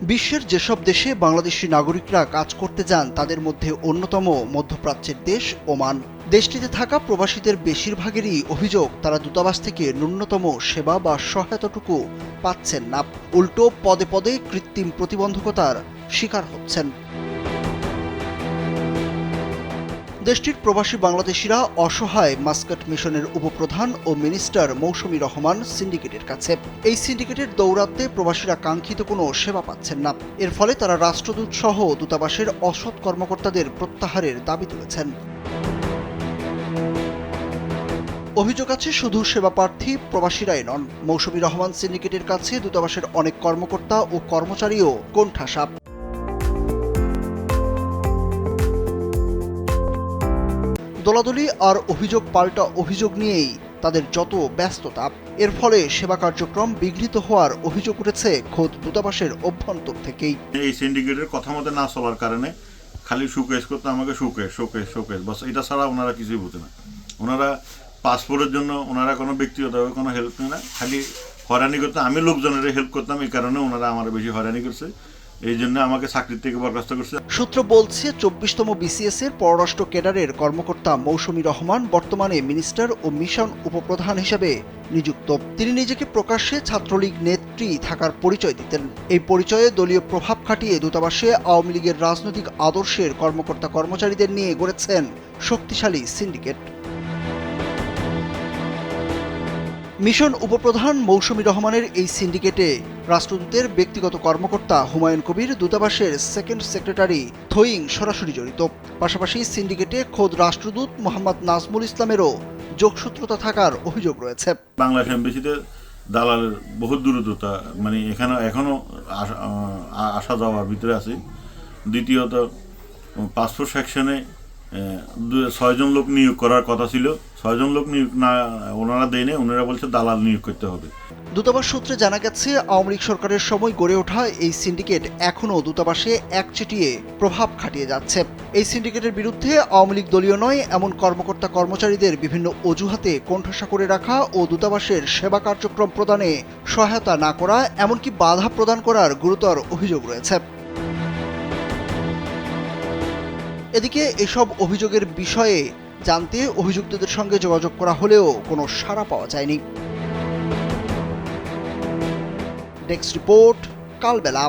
বিশ্বের যেসব দেশে বাংলাদেশি নাগরিকরা কাজ করতে যান তাদের মধ্যে অন্যতম মধ্যপ্রাচ্যের দেশ ওমান। দেশটিতে থাকা প্রবাসীদের বেশিরভাগেরই অভিযোগ তারা দূতাবাস থেকে ন্যূনতম সেবা বা সহায়তাটুকু পাচ্ছেন না, উল্টো পদে পদে কৃত্রিম প্রতিবন্ধকতার শিকার হচ্ছেন। দেশটির প্রবাসী বাংলাদেশিরা অসহায় মাস্কাট মিশনের উপপ্রধান ও মিনিস্টার মৌসুমী রহমান সিন্ডিকেটের কাছে। এই সিন্ডিকেটের দৌরাত্ম্যে প্রবাসীরা কাঙ্ক্ষিত কোনো সেবা পাচ্ছেন না। এর ফলে তারা রাষ্ট্রদূত সহ দূতাবাসের অসৎ কর্মকর্তাদের প্রত্যাহারের দাবি তুলেছেন। অভিযোগ আছে শুধু সেবা প্রার্থী প্রবাসীরাই নন, মৌসুমী রহমান সিন্ডিকেটের কাছে দূতাবাসের অনেক কর্মকর্তা ও কর্মচারীও কোণঠাসা। দলাদলি আর অভিযোগ পাল্টা অভিযোগ নিয়েই তাদের যত ব্যস্ততা। এর ফলে সেবা কার্যক্রম বিঘ্নিত হওয়ার অভিযোগ উঠেছে খোদ দূতাবাসের অভ্যন্তর থেকেই। এই সিন্ডিকেটের কথা মতো না চলার কারণে খালি শোকেস করতে আমাকে শোকেস বাস, এটা ছাড়া ওনারা কিছুই বুঝে না। ওনারা পাসপোর্টের জন্য ওনারা কোনো ব্যক্তিগতভাবে কোনো হেল্প নেয় না, খালি হয়রানি করতে। আমি লোকজনের হেল্প করতাম, এই কারণে ওনারা আমার বেশি হয়রানি করছে, এই জন্য আমাকে চাকরির থেকে বরখাস্ত করছে। সূত্র বলছে 24তম বিসিএস এর পররাষ্ট্র ক্যাডারের কর্মকর্তা মৌসুমী রহমান বর্তমানে মিনিস্টার ও মিশন উপপ্রধান হিসেবে নিযুক্ত। তিনি নিজেকে প্রকাশ্যে ছাত্রলীগ নেত্রী থাকার পরিচয় দিতেন। এই পরিচয়ে দলীয় প্রভাব খাটিয়ে দূতাবাসে আওয়ামী লীগের রাজনৈতিক আদর্শের কর্মকর্তা কর্মচারীদের নিয়ে গড়েছেন শক্তিশালী সিন্ডিকেট। মিশন উপপ্রধান মৌসুমী রহমানের এই সিন্ডিকেটে রাষ্ট্রদূতের ব্যক্তিগত কর্মকর্তা হুমায়ুন কবির, দূতাবাসের সেকেন্ড সেক্রেটারি থোয়িং সরাসরি জড়িত। পাশাপাশি সিন্ডিকেটে খোদ রাষ্ট্রদূত মোহাম্মদ নাজমুল ইসলামেরও যোগসূত্রতা থাকার অভিযোগ রয়েছে। বাংলাদেশ এমবেসিতে দালালের বহু দূরত্বতা, মানে এখনো আসা যাওয়ার ভিতরে আছে। দ্বিতীয়ত, পাসপোর্ট সেকশনে 6 জন লোক নিয়োগ করার কথা ছিল, 6 জন লোক নিয়োগ না ওনারা দেয়নি, ওনারা বলছে দালাল নিয়োগ করতে হবে। দূতাবাস সূত্রে জানা গেছে আওয়ামী লীগ সরকারের সময় গড়ে ওঠা এই সিন্ডিকেট এখনও দূতাবাসে একচেটিয়ে প্রভাব খাটিয়ে যাচ্ছে। এই সিন্ডিকেটের বিরুদ্ধে আওয়ামী লীগ দলীয় নয় এমন কর্মকর্তা কর্মচারীদের বিভিন্ন অজুহাতে কোণঠাসা করে রাখা ও দূতাবাসের সেবা কার্যক্রম প্রদানে সহায়তা না করা, এমনকি বাধা প্রদান করার গুরুতর অভিযোগ রয়েছে। এদিকে এসব অভিযোগের বিষয়ে জানতে অভিযুক্তদের সঙ্গে যোগাযোগ করা হলেও কোনো সাড়া পাওয়া যায়নি। ডেস্ক রিপোর্ট, কালবেলা।